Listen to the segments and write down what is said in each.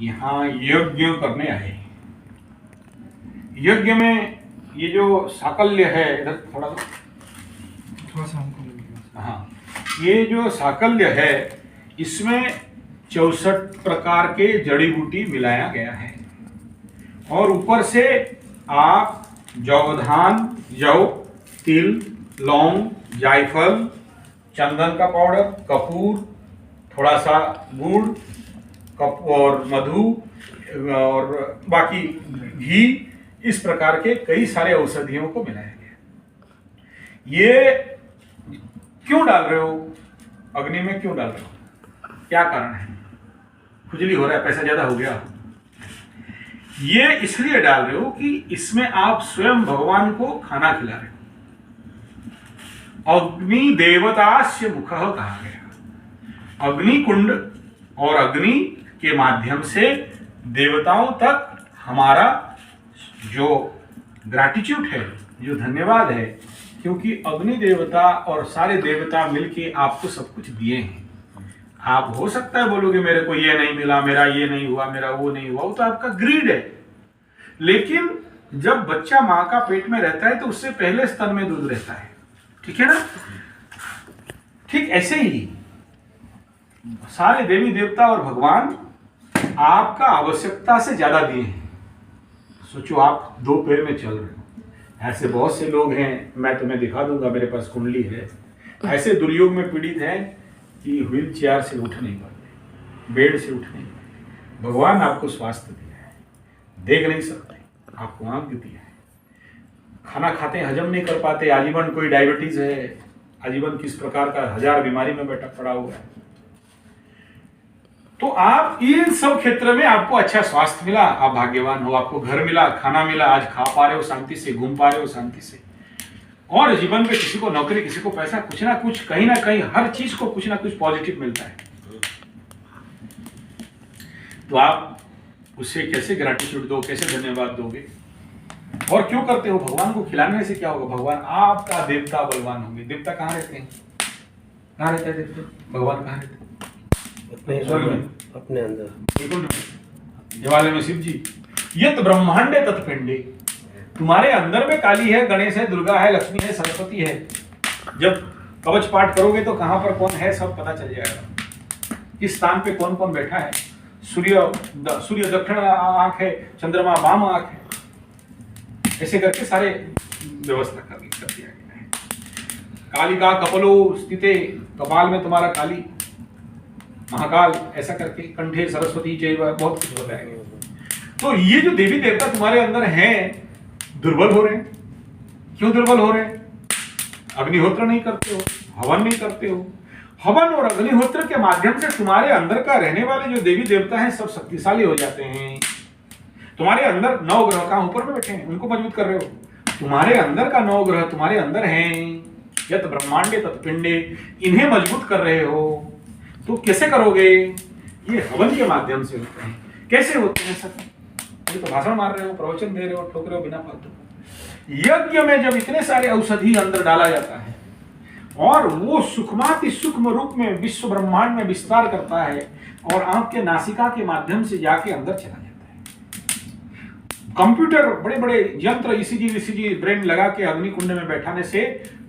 यहाँ यज्ञ करने आए। यज्ञ में ये जो साकल्य है, इधर थोड़ा सा हमको, हाँ, ये जो साकल्य है इसमें 64 प्रकार के जड़ी बूटी मिलाया गया है और ऊपर से आप जौधान, जौ, तिल, लौंग, जायफल, चंदन का पाउडर, कपूर, थोड़ा सा गुड़, कप और मधु और बाकी घी, इस प्रकार के कई सारे औषधियों को मिलाया गया। ये क्यों डाल रहे हो? अग्नि में क्यों डाल रहे हो? क्या कारण है? खुजली हो रहा है, पैसा ज्यादा हो गया? ये इसलिए डाल रहे हो कि इसमें आप स्वयं भगवान को खाना खिला रहे हो। अग्नि देवतास्य मुखः कहा गया। अग्नि कुंड और अग्नि के माध्यम से देवताओं तक हमारा जो ग्रैटिट्यूड है, जो धन्यवाद है, क्योंकि अग्नि देवता और सारे देवता मिलके आपको सब कुछ दिए हैं। आप हो सकता है बोलोगे मेरे को ये नहीं मिला, मेरा ये नहीं हुआ, मेरा वो नहीं हुआ, वो तो आपका ग्रीड है। लेकिन जब बच्चा मां का पेट में रहता है तो उससे पहले स्तन में दूध रहता है, ठीक है ना? ठीक ऐसे ही सारे देवी देवता और भगवान आपका आवश्यकता से ज्यादा दिए हैं। सोचो आप 2 पैर में चल रहे हो, ऐसे बहुत से लोग हैं, मैं तुम्हें दिखा दूंगा, मेरे पास कुंडली है, ऐसे दुर्योग में पीड़ित हैं कि व्हील चेयर से उठ नहीं पाते, बेड से उठ नहीं पाते। भगवान आपको स्वास्थ्य दिया है, देख नहीं सकते, आपको आंख दी है, खाना खाते हैं हजम नहीं कर पाते, आजीवन कोई डायबिटीज है, आजीवन किस प्रकार का 1000 बीमारी में बैठा पड़ा हुआ है। तो आप इन सब क्षेत्र में आपको अच्छा स्वास्थ्य मिला, आप भाग्यवान हो, आपको घर मिला, खाना मिला, आज खा पा रहे हो शांति से, घूम पा रहे हो शांति से, और जीवन में किसी को नौकरी, किसी को पैसा, कुछ ना कुछ, कहीं ना कहीं हर चीज को कुछ ना कुछ पॉजिटिव मिलता है। तो आप उससे कैसे ग्रैटिट्यूड दो, कैसे धन्यवाद दोगे? और क्यों करते हो? भगवान को खिलाने से क्या होगा? भगवान आपका देवता बलवान होंगे। देवता कहाँ रहते हैं? कहाँ रहते हैं देवता? भगवान कहाँ रहते हैं? अपने अंदर, हिमालय में शिव जी। यत ब्रह्मांडे तत्पिंडे, तुम्हारे अंदर में काली है, गणेश है, दुर्गा है, लक्ष्मी है, सरस्वती है। जब कवच पाठ करोगे तो कहां पर कौन है सब पता चल जाएगा, किस स्थान पे कौन कौन बैठा है। सूर्य दक्षिण आंख है, चंद्रमा वाम आंख है, ऐसे करके सारे व्यवस्था कर दिया गया है। कालिका कपलो स्थिते, कपाल में तुम्हारा काली, महाकाल, ऐसा करके कंठे सरस्वती जय, बहुत कुछ बताया गया। तो ये जो देवी देवता तुम्हारे अंदर हैं, दुर्बल हो रहे हैं। क्यों दुर्बल हो रहे हैं? अग्निहोत्र नहीं करते हो, हवन नहीं करते हो। हवन और अग्निहोत्र के माध्यम से तुम्हारे अंदर का रहने वाले जो देवी देवता हैं सब शक्तिशाली हो जाते हैं। तुम्हारे अंदर 9 ग्रह का ऊपर में बैठे हैं, उनको मजबूत कर रहे हो। तुम्हारे अंदर का 9 ग्रह तुम्हारे अंदर हैं, यत ब्रह्मांडे तत्पिंडे, इन्हें मजबूत कर रहे हो। तो कैसे करोगे? ये हवन के माध्यम से होते हैं। कैसे होते हैं सब? ये तो भाषण मार रहे हो, प्रवचन दे रहे हो, ठोक रहे हो बिना फालतू। यज्ञ में जब इतने सारे औषधि अंदर डाला जाता है और वो सूक्ष्माति सूक्ष्म रूप में विश्व ब्रह्मांड में विस्तार करता है और आंख के नासिका के माध्यम से जाके अंदर चला जाता है। कंप्यूटर, बड़े बड़े यंत्र, ईसीजी ब्रेन लगा के अग्नि कुंड में बैठाने से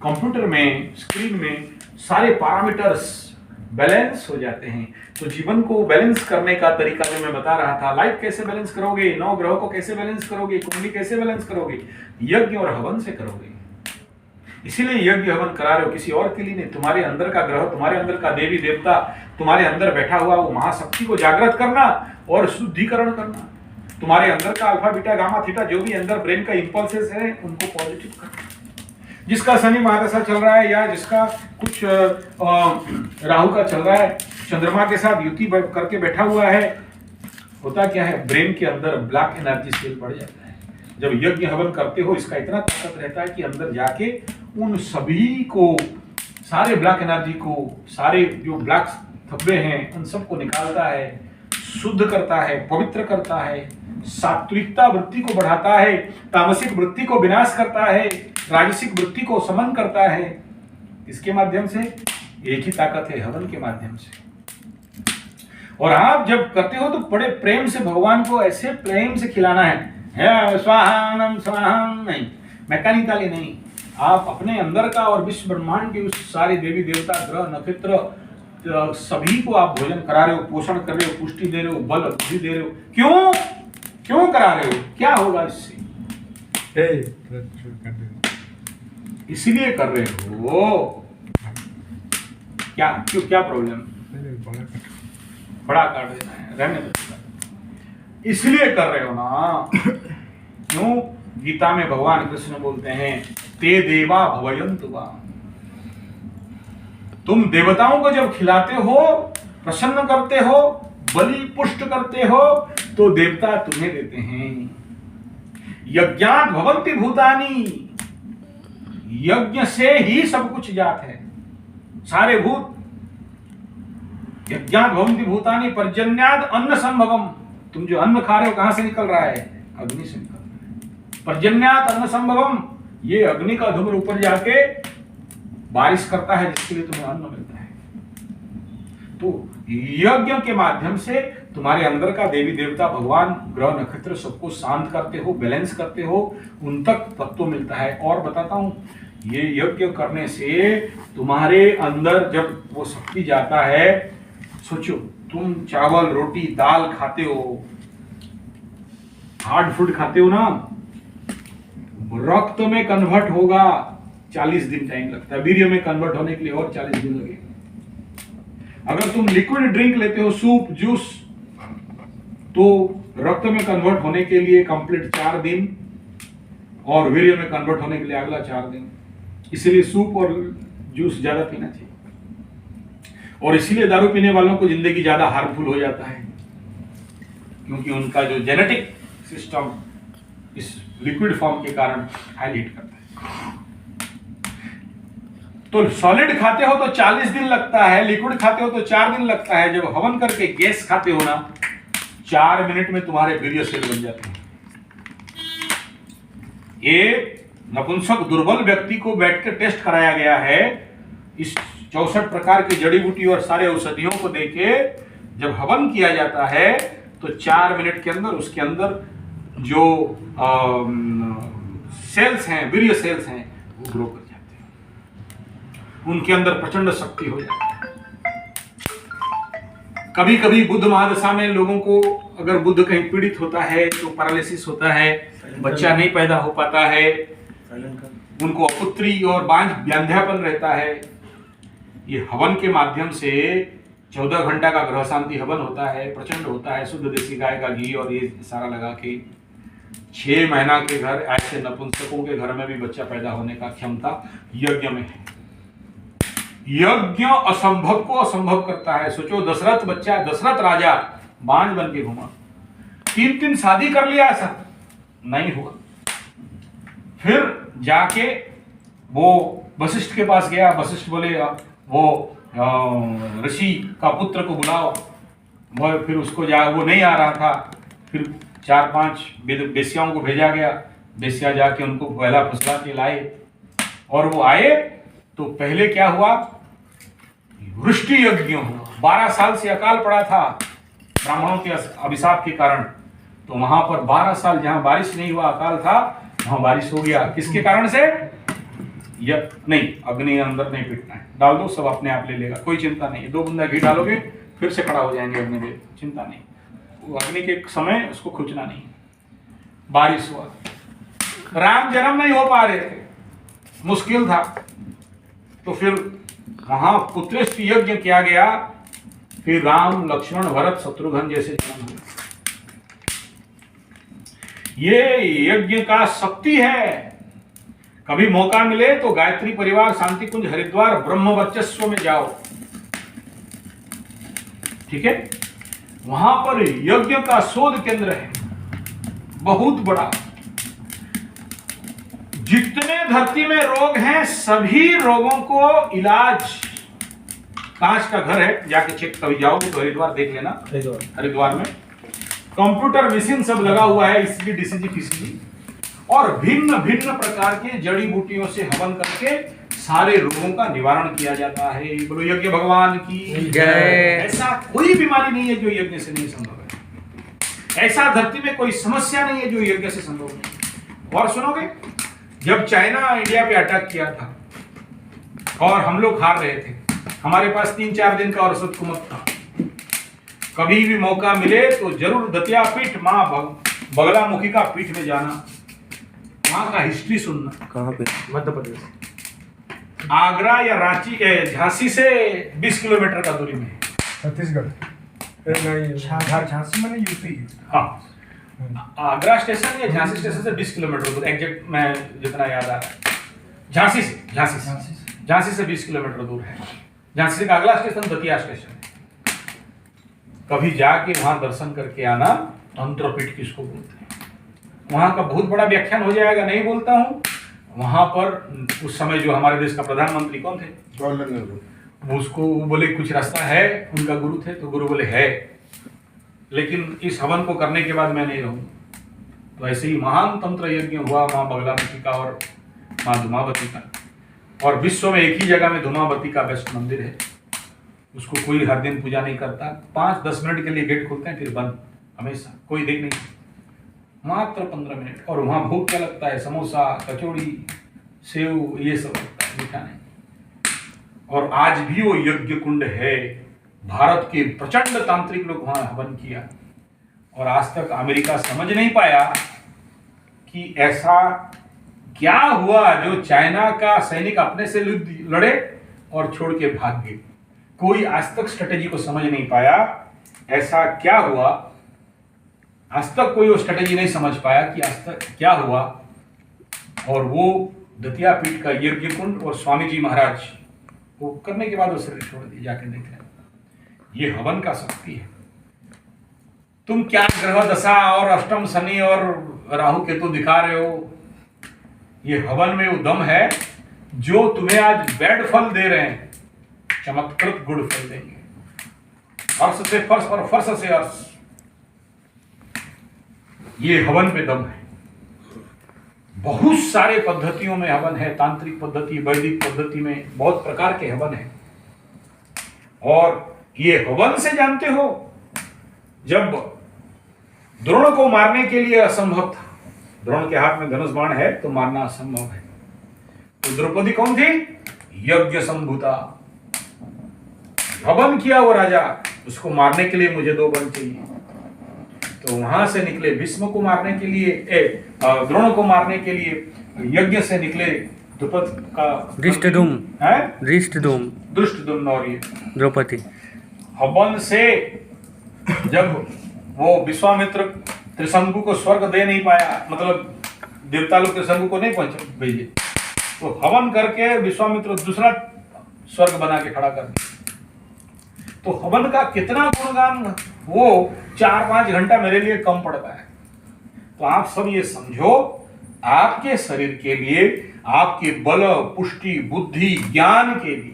कंप्यूटर में, स्क्रीन में सारे पैरामीटर्स बैलेंस हो जाते हैं। तो जीवन को बैलेंस करने का तरीका जो मैं बता रहा था, लाइफ कैसे बैलेंस करोगे, 9 ग्रहों को कैसे बैलेंस करोगे, कुंडली कैसे बैलेंस करोगे? यज्ञ और हवन से करोगे। इसीलिए यज्ञ हवन करा रहे हो, किसी और के लिए नहीं। तुम्हारे अंदर का ग्रह, तुम्हारे अंदर का देवी देवता, तुम्हारे अंदर बैठा हुआ वो महाशक्ति को जागृत करना और शुद्धिकरण करना। तुम्हारे अंदर का अल्फा बीटा गामा थीटा जो भी अंदर ब्रेन का इंपल्सेस है उनको पॉजिटिव करना। जिसका शनि महादशा चल रहा है या जिसका कुछ राहु का चल रहा है, चंद्रमा के साथ युति करके बैठा हुआ है, होता क्या है? ब्रेन के अंदर ब्लैक एनर्जी सेल बढ़ जाता है। जब यज्ञ हवन करते हो इसका इतना ताकत रहता है कि अंदर जाके उन सभी को, सारे ब्लैक एनर्जी को, सारे जो ब्लैक धब्बे हैं उन सबको निकालता है, शुद्ध करता है, पवित्र करता है, सात्विकता वृत्ति को बढ़ाता है, तामसिक वृत्ति को विनाश करता है, राजसिक वृत्ति को समन करता है। इसके माध्यम से एक ही ताकत है, हवन के माध्यम से। और आप जब करते हो तो बड़े प्रेम से भगवान को ऐसे प्रेम से खिलाना है स्वाहानम स्वाहाम नहीं, मैकेनिकली नहीं। आप अपने अंदर का और विश्व ब्रह्मांड के उस सारे देवी देवता ग्रह नक्षत्र सभी को आप भोजन करा रहे हो, पोषण कर रहे हो, पुष्टि दे रहे हो, बल बुद्धि दे रहे हो। क्यों क्यों करा रहे हो? क्या होगा इससे? इसलिए कर रहे हो। क्या क्यों, क्या प्रॉब्लम? बड़ा काट देना है, रहने दो। इसलिए कर रहे हो ना। क्यों? गीता में भगवान कृष्ण बोलते हैं ते देवा भवयन्तु वा। तुम देवताओं को जब खिलाते हो, प्रसन्न करते हो, बलि पुष्ट करते हो, तो देवता तुम्हें देते हैं। यज्ञात् भवन्ति भूतानि, यज्ञ से ही सब कुछ जात है, सारे भूत। यज्ञात् भवन्ति भूतानि पर्जन्यात् अन्न संभवम। तुम जो अन्न खा रहे हो कहां से निकल रहा है? अग्नि से निकल रहा है। पर्जन्यात् अन्न संभवम, ये अग्नि का धूम्र ऊपर जाके बारिश करता है, जिसके लिए तुम्हें अन्न मिलता है। तो यज्ञ के माध्यम से तुम्हारे अंदर का देवी देवता भगवान ग्रह नक्षत्र सबको शांत करते हो, बैलेंस करते हो, उन तक तत्व मिलता है। और बताता हूं, ये यज्ञ करने से तुम्हारे अंदर जब वो शक्ति जाता है, सोचो तुम चावल रोटी दाल खाते हो, हार्ड फूड खाते हो ना, रक्त में कन्वर्ट होगा 40 दिन टाइम लगता है, वीर्य में कन्वर्ट होने के लिए और 40 दिन लगेगा। अगर तुम लिक्विड ड्रिंक लेते हो, सूप जूस, तो रक्त में कन्वर्ट होने के लिए कंप्लीट 4 दिन और वीर्य में कन्वर्ट होने के लिए अगला 4 दिन। इसलिए सूप और जूस ज्यादा पीना चाहिए। और इसीलिए दारू पीने वालों को जिंदगी ज्यादा हार्मफुल हो जाता है, क्योंकि उनका जो जेनेटिक सिस्टम इस लिक्विड फॉर्म के कारण हाईलाइट करता है। तो सॉलिड खाते हो तो 40 दिन लगता है, लिक्विड खाते हो तो 4 दिन लगता है। जब हवन करके गैस खाते हो ना, 4 मिनट में तुम्हारे वीर्य सेल बन जाते हैं। ये नपुंसक दुर्बल व्यक्ति को बैठकर टेस्ट कराया गया है। इस 64 प्रकार की जड़ी बूटी और सारे औषधियों को देके जब हवन किया जाता है तो 4 मिनट के अंदर उसके अंदर जो सेल्स हैं, वीर्य सेल्स हैं, वो ग्रो कर जाते हैं। उनके अंदर प्रचंड शक्ति हो जाती है। कभी कभी बुद्ध महादशा में लोगों को, अगर बुद्ध कहीं पीड़ित होता है तो पैरालिसिस होता है, बच्चा नहीं पैदा हो पाता है, उनको अपुत्री और बांझ व्याध्यापन रहता है। ये हवन के माध्यम से 14 घंटा का ग्रह शांति हवन होता है, प्रचंड होता है, शुद्ध देसी गाय का घी और ये सारा लगा के 6 महीना के घर, ऐसे नपुंसकों के घर में भी बच्चा पैदा होने का क्षमता यज्ञ में है। यज्ञ असंभव को असंभव करता है। सोचो दशरथ राजा बांझ बन के घूमा, 3 शादी कर लिया, ऐसा नहीं हुआ। फिर जाके वो वशिष्ठ के पास गया। वशिष्ठ बोले वो ऋषि का पुत्र को बुलाओ। वो फिर उसको वो नहीं आ रहा था। फिर 4-5 वेश्याओं को भेजा गया। वेश्या जाके उनको पहला फुसला के लाए और वो आए तो पहले क्या हुआ, वृष्टि यज्ञ हुआ। 12 साल से अकाल पड़ा था ब्राह्मणों के अभिशाप के कारण। तो वहां पर 12 साल जहां बारिश नहीं हुआ, अकाल था, वहां बारिश हो गया। किसके कारण से? नहीं, अग्नि अंदर नहीं पिटना है, डाल दो, सब अपने आप ले लेगा, कोई चिंता नहीं। 2 बूंदा घी डालोगे फिर से खड़ा हो जाएंगे अग्निदेव, चिंता नहीं। वो अग्नि के समय उसको खुचना नहीं। बारिश हुआ, राम जन्म नहीं हो पा रहे थे, मुश्किल था। तो फिर वहां पुत्रेष्ट यज्ञ किया गया। फिर राम लक्ष्मण भरत शत्रुघ्न जैसे जन्म हुए। ये यज्ञ का शक्ति है। कभी मौका मिले तो गायत्री परिवार शांति कुंज हरिद्वार ब्रह्म वर्चस्व में जाओ, ठीक है। वहां पर यज्ञ का शोध केंद्र है बहुत बड़ा। जितने धरती में रोग हैं सभी रोगों को इलाज, कांच का घर है, जाके चेक कभी जाओगे तो हरिद्वार देख लेना। हरिद्वार में कंप्यूटर मशीन सब लगा हुआ है, इसलिए डीसीजी पीसीजी और भिन्न भिन्न प्रकार के जड़ी बूटियों से हवन करके सारे रोगों का निवारण किया जाता है। बोलो यज्ञ भगवान की जय। ऐसा कोई बीमारी नहीं है जो यज्ञ से नहीं संभव है। ऐसा धरती में कोई समस्या नहीं है जो यज्ञ से संभव नहीं। और सुनोगे, जब चाइना इंडिया पे अटैक किया था और हम लोग हार रहे थे, हमारे पास 3-4 दिन का औसत कुमत था। कभी भी मौका मिले तो जरूर दतिया पीठ माँ बगलामुखी का पीठ में जाना, वहां का हिस्ट्री सुनना। कहाँ पे? मध्य प्रदेश। आगरा या रांची झांसी से 20 किलोमीटर का दूरी में है। छत्तीसगढ़। झांसी मैंने यूपी। हाँ, आगरा स्टेशन या झांसी स्टेशन से 20 किलोमीटर दूर, एग्जैक्ट मैं जितना याद आ रहा है। झांसी से 20 किलोमीटर दूर है। झांसी का अगला स्टेशन दतिया स्टेशन है। कभी जाके वहां दर्शन करके आना। तंत्रपीठ किसको बोलते हैं, वहां का बहुत बड़ा व्याख्यान हो जाएगा, नहीं बोलता हूँ। वहां पर उस समय जो हमारे देश का प्रधानमंत्री कौन थे, जवाहरलाल नेहरू। उसको वो बोले कुछ रास्ता है, उनका गुरु थे तो गुरु बोले है, लेकिन इस हवन को करने के बाद मैं नहीं रहूंगा। तो ऐसे ही महान तंत्र यज्ञ हुआ माँ बगलामुखी का और माँ धुमावती का। और विश्व में एक ही जगह में धुमावती का बेस्ट मंदिर है, उसको कोई हर दिन पूजा नहीं करता। 5-10 मिनट के लिए गेट खोलते हैं, फिर बंद हमेशा, कोई देख नहीं, मात्र 15 मिनट। और वहाँ भोग क्या लगता है, समोसा, कचौड़ी, सेव, ये सब लगता है, मीठा नहीं। और आज भी वो यज्ञ कुंड है। भारत के प्रचंड तांत्रिक लोग वहां हवन किया, और आज तक अमेरिका समझ नहीं पाया कि ऐसा क्या हुआ जो चाइना का सैनिक अपने से लड़े और छोड़ के भाग गए। कोई आज तक स्ट्रेटेजी को समझ नहीं पाया, ऐसा क्या हुआ, आज तक कोई वो स्ट्रेटेजी नहीं समझ पाया कि आज तक क्या हुआ। और वो दतिया पीठ का यज्ञ कुंड और स्वामी जी महाराज वो करने के बाद वो शरीर छोड़ दिए, जाके देख लें। ये हवन का शक्ति है। तुम क्या ग्रह दशा और अष्टम शनि और राहु केतु दिखा रहे हो, ये हवन में वो दम है जो तुम्हें आज बैड फल दे रहे हैं, चमत्कृत गुड फल देंगे। अर्श से फर्श और फर्श से अर्श, ये हवन में दम है। बहुत सारे पद्धतियों में हवन है, तांत्रिक पद्धति, वैदिक पद्धति में बहुत प्रकार के हवन है। और ये हवन से जानते हो, जब द्रोण को मारने के लिए असंभव था, द्रोण के हाथ में धनुष बाण है तो मारना असंभव है, तो द्रौपदी कौन थी, यज्ञ संभूता। हवन किया वो राजा, उसको मारने के लिए मुझे 2 बल चाहिए। तो वहां से निकले भीष्म को मारने के लिए, द्रोण को मारने के लिए यज्ञ से निकले द्रुपद का धृष्टद्युम्न और ये द्रौपदी। हवन से जब वो विश्वामित्र त्रिशंकु को स्वर्ग दे नहीं पाया, मतलब देवता लोग त्रिशंकु को नहीं पहुंच भेजे, तो हवन करके विश्वामित्र दूसरा स्वर्ग बना के खड़ा कर दिया। तो हवन का कितना गुणगान, वो 4-5 घंटा मेरे लिए कम पड़ता है। तो आप सब ये समझो, आपके शरीर के लिए, आपके बल, पुष्टि, बुद्धि, ज्ञान के लिए,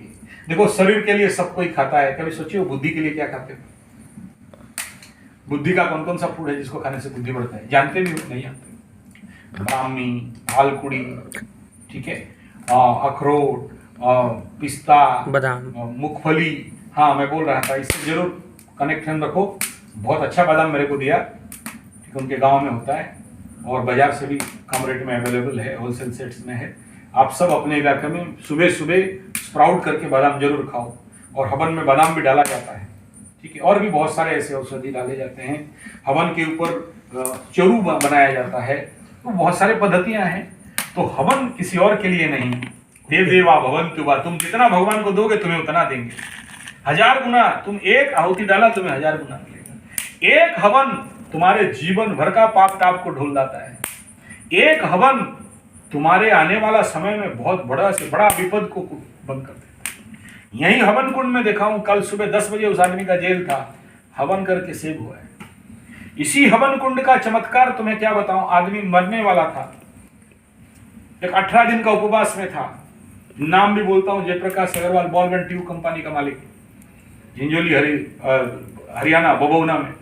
देखो शरीर के लिए सब कोई खाता है, कभी सोचिए बुद्धि के लिए क्या खाते हैं? बुद्धि का कौन कौन सा फूड है जिसको खाने से बुद्धि बढ़ता है? जानते भी हो? नहीं जानते? ब्राह्मी, भालकुड़ी, ठीक है, अखरोट, पिस्ता, बादाम, मूंगफली। हाँ, मैं बोल रहा था, इससे जरूर कनेक्शन रखो। बहुत अच्छा बादाम मेरे को दिया, ठीक, उनके गांव में होता है और बाजार से भी कम रेट में अवेलेबल है, होलसेल सेट्स में है। आप सब अपने इलाके में सुबह सुबह स्प्राउट करके बादाम जरूर खाओ, और हवन में बादाम भी डाला जाता है, ठीक है। और भी बहुत सारे ऐसे औषधि डाले जाते हैं। हवन के ऊपर चरू बनाया जाता है, तो बहुत सारे पद्धतियां हैं। तो हवन किसी और के लिए नहीं, हे देवा भवन्तु वा, तुम जितना भगवान को दोगे तुम्हें उतना देंगे, 1000 गुना। तुम एक आहुति डाला, तुम्हें 1000 गुना मिलेगा। एक हवन तुम्हारे जीवन भर का पाप ताप को ढोल लाता है। एक हवन तुम्हारे आने वाला समय में बहुत बड़ा से बड़ा विपद को बंद कर देता है। यही हवन कुंड में देखा हूं, कल सुबह 10 बजे उस आदमी का जेल था, हवन करके सेव हुआ है। इसी हवन कुंड का चमत्कार तुम्हें क्या बताऊं, आदमी मरने वाला था, एक 18 दिन का उपवास में था। नाम भी बोलता हूं, Jayprakash Agarwal, ball and tube company का मालिक, झिंझोली हरियाणा, बबौना में।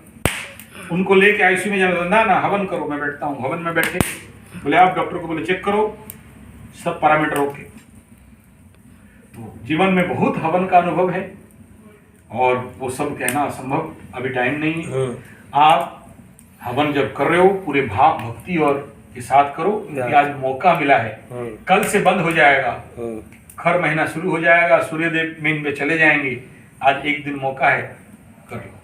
उनको लेके आईसीयू में जाना, ना हवन करो, मैं बैठता हूँ। हवन में बैठे, बोले आप डॉक्टर को बोले चेक करो, सब पैरामीटर ओके। तो जीवन में बहुत हवन का अनुभव है और वो सब कहना असंभव, अभी टाइम नहीं है। आप हवन जब कर रहे हो पूरे भाव भक्ति और के साथ करो, क्योंकि आज मौका मिला है। कल से बंद हो जाएगा, खर महीना शुरू हो जाएगा, सूर्यदेव मीन में चले जाएंगे। आज एक दिन मौका है, कर लो।